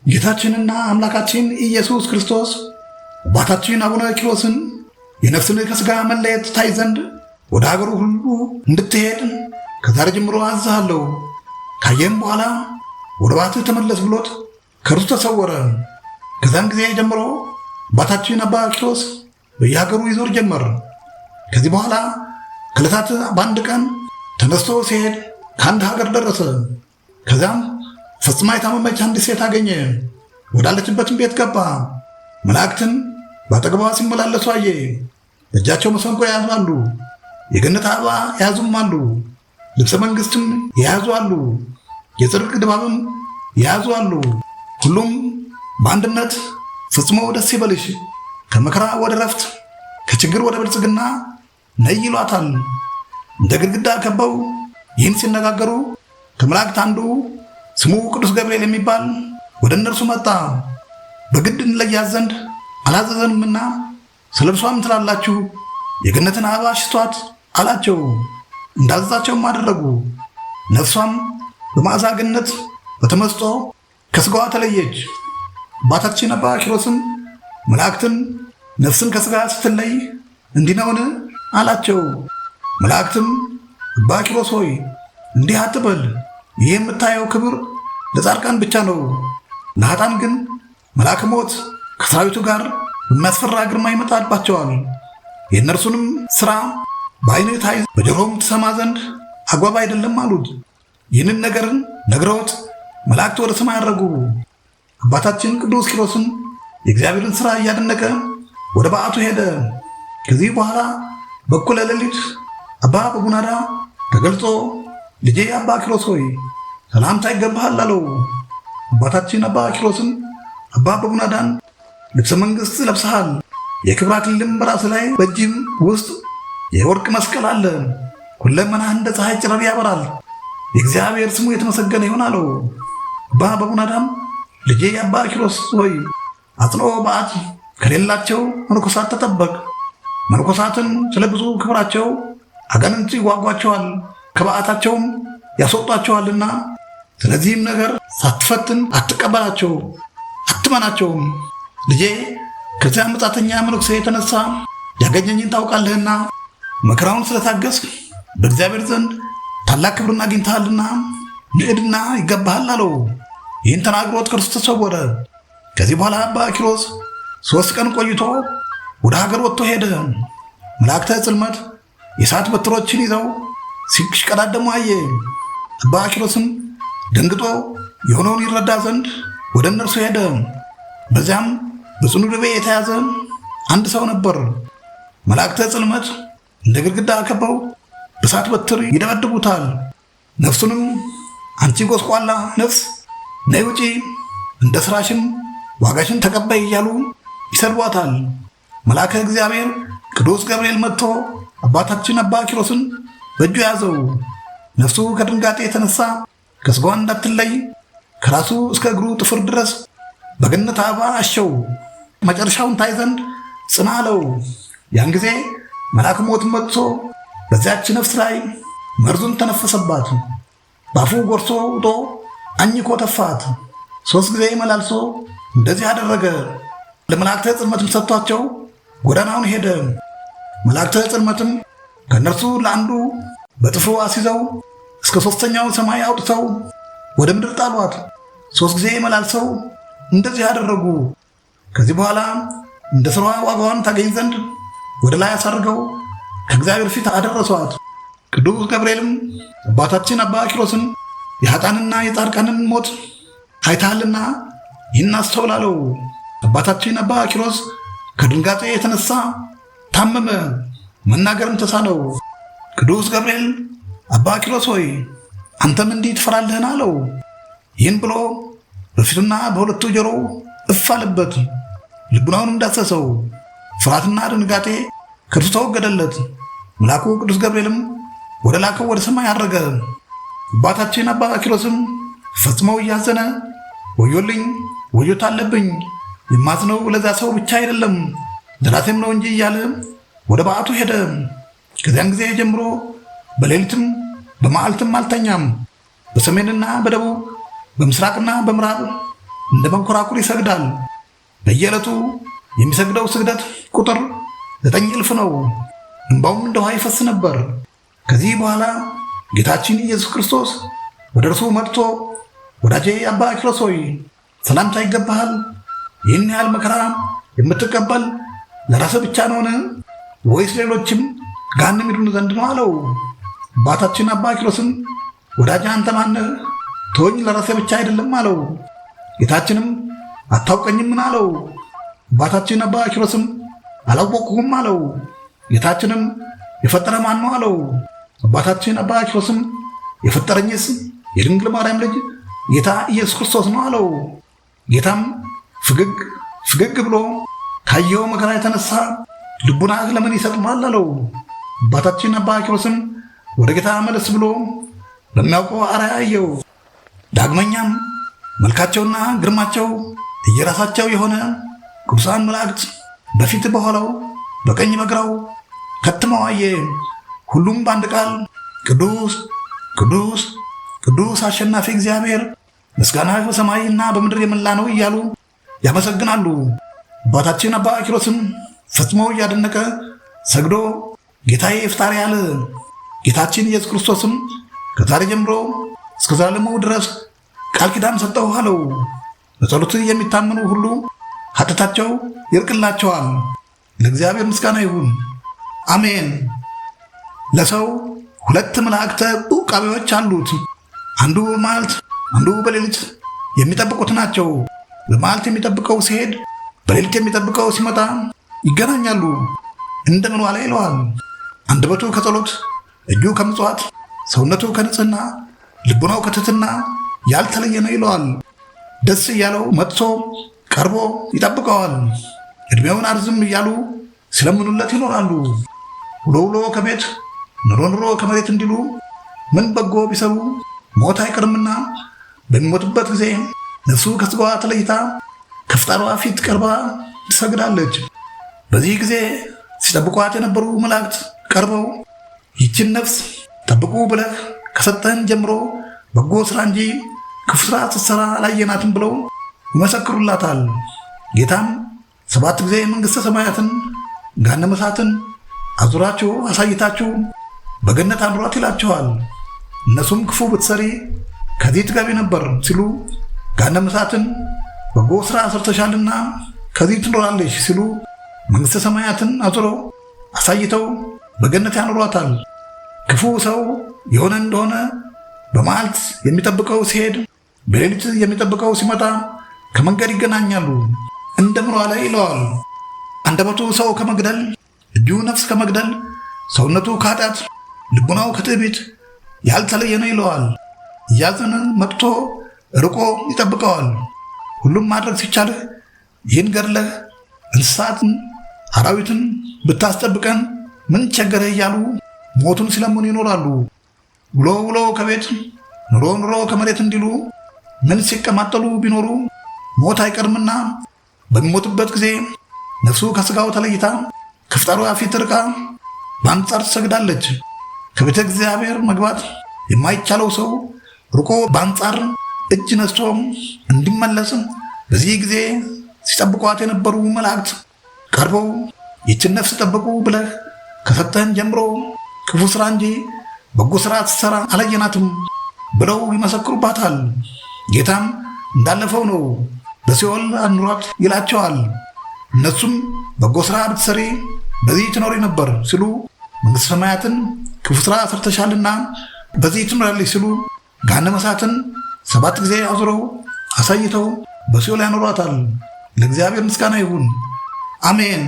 ጌታችንና አምላካችን ኢየሱስ ክርስቶስ አባታችን አቡነ ኪሮስን የነፍስን ከሥጋ መለየት ታይ ዘንድ ወደ አገሩ ሁሉ እንድትሄድ ከዛሬ ጀምሮ አዝሃለሁ። ካየም በኋላ ወደ ባትህ ተመለስ ብሎት ከእርሱ ተሰወረ። ከዛን ጊዜ ጀምሮ አባታችን አባ ኪሮስ በየሀገሩ ይዞር ጀመር። ከዚህ በኋላ ከዕለታት በአንድ ቀን ተነስቶ ሲሄድ ከአንድ ሀገር ደረሰ። ከዚያም ፈጽማ የታመመች አንዲት ሴት አገኘ። ወዳለችበትም ቤት ገባ። መላእክትን በአጠገቧ ሲመላለሱ አየ። በእጃቸው መሰንቆ የያዙ አሉ፣ የገነት አበባ የያዙም አሉ፣ ልብሰ መንግሥትም የያዙ አሉ፣ የጽድቅ ድባብም የያዙ አሉ። ሁሉም በአንድነት ፈጽሞ ደስ ይበልሽ፣ ከመከራ ወደ ረፍት፣ ከችግር ወደ ብልጽግና ነይ ይሏታል። እንደ ግድግዳ ከበው ይህን ሲነጋገሩ ከመላእክት አንዱ ስሙ ቅዱስ ገብርኤል የሚባል ወደ እነርሱ መጣ። በግድ እንለያት ዘንድ አላዘዘንምና ስለ እርሷ ምን ትላላችሁ? የገነትን አበባ ሽቷት አላቸው። እንዳዘዛቸውም አደረጉ። ነፍሷም በመዓዛ ገነት በተመስጦ ከሥጋዋ ተለየች። አባታችን አባ ኪሮስም መላእክትን ነፍስን ከሥጋ ስትለይ እንዲህ ነውን አላቸው። መላእክትም አባ ኪሮስ ሆይ እንዲህ አትበል፣ ይህ የምታየው ክብር ለጻድቃን ብቻ ነው። ለኃጥአን ግን መልአከ ሞት ከሰራዊቱ ጋር በሚያስፈራ ግርማ ይመጣባቸዋል። የእነርሱንም ሥራ በዓይንህ ታይ በጆሮም ትሰማ ዘንድ አግባብ አይደለም አሉት። ይህንን ነገርን ነግረውት መላእክት ወደ ሰማይ አረጉ። አባታችን ቅዱስ ኪሮስም የእግዚአብሔርን ሥራ እያደነቀ ወደ በዓቱ ሄደ። ከዚህ በኋላ በኩለ ሌሊት አባ በቡናዳ ተገልጾ ልጄ አባ ኪሮስ ሆይ ሰላምታ ይገባሃል አለው። አባታችን አባ ኪሮስም አባ በቡናዳን ልብሰ መንግሥት ለብሰሃል፣ የክብር አክሊልም በራስህ ላይ በእጅም ውስጥ የወርቅ መስቀል አለ፣ ሁለመናህ እንደ ፀሐይ ጨረር ያበራል፣ የእግዚአብሔር ስሙ የተመሰገነ ይሁን አለው። አባ በቡናዳም ልጄ አባ ኪሮስ ሆይ አጽንኦ በዓት ከሌላቸው መነኮሳት ተጠበቅ። መነኮሳትን ስለ ብዙ ክብራቸው አጋንንት ይጓጓቸዋል፣ ከበዓታቸውም ያስወጧቸዋልና ስለዚህም ነገር ሳትፈትን አትቀበላቸው፣ አትመናቸውም። ልጄ ከዚያ መጻተኛ መነኩሴ የተነሳ ያገኘኝን ታውቃለህና መከራውን ስለታገስክ በእግዚአብሔር ዘንድ ታላቅ ክብርን አግኝተሃልና ንዕድና ይገባሃል አለው። ይህን ተናግሮት ከእርሱ ተሰወረ። ከዚህ በኋላ አባ ኪሮስ 3 ቀን ቆይቶ ወደ ሀገር ወጥቶ ሄደ። መላእክተ ጽልመት የእሳት በትሮችን ይዘው ሲሽቀዳደሙ አየ። አባ ኪሮስም ደንግጦ የሆነውን ይረዳ ዘንድ ወደ እነርሱ ሄደ። በዚያም በጽኑ ደዌ የተያዘ አንድ ሰው ነበር። መላእክተ ጽልመት እንደ ግድግዳ ከበው በእሳት በትር ይደበድቡታል። ነፍሱንም አንቺ ጎስቋላ ነፍስ ነይ ውጪ፣ እንደ ሥራሽም ዋጋሽን ተቀበይ እያሉ ይሰድቧታል። መልአከ እግዚአብሔር ቅዱስ ገብርኤል መጥቶ አባታችን አባ ኪሮስን በእጁ ያዘው። ነፍሱ ከድንጋጤ የተነሳ ከሥጋዋ እንዳትለይ ከራሱ እስከ እግሩ ጥፍር ድረስ በገነት አበባ አሸው። መጨረሻውን ታይ ዘንድ ጽና አለው። ያን ጊዜ መልአከ ሞት መጥቶ በዚያች ነፍስ ላይ መርዙን ተነፈሰባት። ባፉ ጎርሶ ውጦ አኝኮ ተፋት። 3 ጊዜ መላልሶ እንደዚህ አደረገ። ለመላእክተ ጽልመትም ሰጥቷቸው ጎዳናውን ሄደ። መላእክተ ጽልመትም ከእነርሱ ለአንዱ በጥፍሩ አስይዘው እስከ 3ኛው ሰማይ አውጥተው ወደ ምድር ጣሏት። 3 ጊዜ መላልሰው እንደዚህ አደረጉ። ከዚህ በኋላ እንደ ሥራዋ ዋጋዋን ታገኝ ዘንድ ወደ ላይ አሳርገው ከእግዚአብሔር ፊት አደረሷት። ቅዱስ ገብርኤልም አባታችን አባ ኪሮስን የኃጥአንና የጻድቃንን ሞት አይተሃልና ይህን አስተውል አለው። አባታችን አባ ኪሮስ ከድንጋጤ የተነሳ ታመመ፣ መናገርም ተሳነው። ቅዱስ ገብርኤል አባ ኪሮስ ሆይ አንተም እንዲህ ትፈራለህን አለው። ይህን ብሎ በፊቱና በሁለቱ ጆሮው እፍ አለበት። ልቡናውንም ዳሰሰው። ፍርሃትና ድንጋጤ ከእርሱ ተወገደለት። መልአኩ ቅዱስ ገብርኤልም ወደ ላከው ወደ ሰማይ አረገ። አባታችን አባ ኪሮስም ፈጽመው እያዘነ ወዮልኝ፣ ወዮታ አለብኝ፣ የማዝነው ለዚያ ሰው ብቻ አይደለም ለራሴም ነው እንጂ እያለ ወደ በዓቱ ሄደ። ከዚያን ጊዜ ጀምሮ በሌሊትም በመዓልትም አልተኛም። በሰሜንና በደቡብ በምስራቅና በምዕራብ እንደ መንኮራኩር ይሰግዳል። በየዕለቱ የሚሰግደው ስግደት ቁጥር 9,000 ነው። እንባውም እንደ ውሃ ይፈስ ነበር። ከዚህ በኋላ ጌታችን ኢየሱስ ክርስቶስ ወደ እርሱ መጥቶ ወዳጄ አባ ኪሮስ ሆይ ሰላምታ ይገባሃል። ይህን ያህል መከራ የምትቀበል ለራስህ ብቻ ነውን? ወይስ ሌሎችም ገሃነም ይድኑ ዘንድ ነው አለው። አባታችን አባ ኪሮስም ወዳጄ አንተ ማነህ? ተወኝ፣ ለራሴ ብቻ አይደለም አለው። ጌታችንም አታውቀኝም ምን አለው። አባታችን አባ ኪሮስም አላወቅሁም አለው። ጌታችንም የፈጠረ ማን ነው አለው። አባታችን አባ ኪሮስም የፈጠረኝስ የድንግል ማርያም ልጅ ጌታ ኢየሱስ ክርስቶስ ነው አለው። ጌታም ፍገግ ብሎ ካየው መከራ የተነሳ ልቡናህ ለምን ይሰጥማል አለው። አባታችን አባ ኪሮስም ወደ ጌታ መለስ ብሎ በሚያውቀው አርአያ አየው። ዳግመኛም መልካቸውና ግርማቸው እየራሳቸው የሆነ ቅዱሳን መላእክት በፊት በኋላው በቀኝ በግራው ከትመው አየ። ሁሉም በአንድ ቃል ቅዱስ ቅዱስ ቅዱስ አሸናፊ እግዚአብሔር ምስጋና በሰማይና በምድር የመላ ነው እያሉ ያመሰግናሉ። አባታችን አባ ኪሮስም ፈጽሞ እያደነቀ ሰግዶ ጌታዬ ፍጣሪ አለ። ጌታችን ኢየሱስ ክርስቶስም ከዛሬ ጀምሮ እስከ ዘላለሙ ድረስ ቃል ኪዳን ሰጠው አለው። በጸሎት የሚታመኑ ሁሉ ኃጢአታቸው ይርቅላቸዋል። ለእግዚአብሔር ምስጋና ይሁን፣ አሜን። ለሰው 2 መላእክተ ዕቃቤዎች አሉት። አንዱ በመዓልት አንዱ በሌሊት የሚጠብቁት ናቸው። በመዓልት የሚጠብቀው ሲሄድ፣ በሌሊት የሚጠብቀው ሲመጣ ይገናኛሉ። እንደምን ዋለ ይለዋል። አንደበቱ ከጸሎት፣ እጁ ከምጽዋት፣ ሰውነቱ ከንጽህና፣ ልቡናው ከትሕትና ያልተለየ ነው ይለዋል። ደስ እያለው መጥቶ ቀርቦ ይጠብቀዋል። ዕድሜውን አርዝም እያሉ ሲለምኑለት ይኖራሉ። ውሎ ውሎ ከቤት ኑሮ ኑሮ ከመሬት እንዲሉ ምን በጎ ቢሰሩ ሞት አይቀርምና በሚሞትበት ጊዜ ነፍሱ ከሥጋዋ ተለይታ ከፍጣሪዋ ፊት ቀርባ ትሰግዳለች። በዚህ ጊዜ ሲጠብቋት የነበሩ መላእክት ቀርበው ይችን ነፍስ ጠብቁ ብለህ ከሰጠህን ጀምሮ በጎ ሥራ እንጂ ክፉ ሥራ ስትሠራ አላየናትም ብለው ይመሰክሩላታል። ጌታም 7 ጊዜ መንግሥተ ሰማያትን ገሃነመ እሳትን አዙራችሁ አሳይታችሁ በገነት አኑሯት ይላቸዋል። እነሱም ክፉ ብትሰሪ ከዚህ ትገቢ ነበር ሲሉ፣ ገሃነመ እሳትን በጎ ሥራ ሰርተሻልና ከዚህ ትኖራለሽ ሲሉ፣ መንግሥተ ሰማያትን አዙረው አሳይተው በገነት ያኖሯታል። ክፉ ሰው የሆነ እንደሆነ በመዓልት የሚጠብቀው ሲሄድ፣ በሌሊት የሚጠብቀው ሲመጣ ከመንገድ ይገናኛሉ። እንደምን ዋለ ይለዋል። አንደበቱ ሰው ከመግደል፣ እጁ ነፍስ ከመግደል፣ ሰውነቱ ከኃጢአት፣ ልቡናው ከትዕቢት ያልተለየ ነው ይለዋል። እያዘነ መጥቶ ርቆ ይጠብቀዋል። ሁሉም ማድረግ ሲቻልህ ይህን ገድለህ እንስሳትን አራዊትን ብታስጠብቀን ምን ቸገረህ እያሉ ሞቱን ሲለምኑ ይኖራሉ። ውሎ ውሎ ከቤት ኑሮ ኑሮ ከመሬት እንዲሉ ምን ሲቀማጠሉ ቢኖሩ ሞት አይቀርምና በሚሞትበት ጊዜ ነፍሱ ከሥጋው ተለይታ ከፍጣሪዋ ፊት ርቃ በአንጻር ትሰግዳለች። ከቤተ እግዚአብሔር መግባት የማይቻለው ሰው ርቆ በአንጻር እጅ ነስቶ እንዲመለስ በዚህ ጊዜ ሲጠብቋት የነበሩ መላእክት ቀርበው ይችን ነፍስ ጠብቁ ብለህ ከሰጠህን ጀምሮ ክፉ ሥራ እንጂ በጎ ሥራ ስትሠራ አላየናትም ብለው ይመሰክሩባታል። ጌታም እንዳለፈው ነው፣ በሲኦል አኑሯት ይላቸዋል። እነሱም በጎ ሥራ ብትሰሪ በዚህ ትኖሪ ነበር ሲሉ፣ መንግሥተ ሰማያትን ክፉ ሥራ ሰርተሻልና በዚህ ትኖራለች ሲሉ፣ ገሃነመ እሳትን 7 ጊዜ አዙረው አሳይተው በሲኦል ያኖሯታል። ለእግዚአብሔር ምስጋና ይሁን፣ አሜን።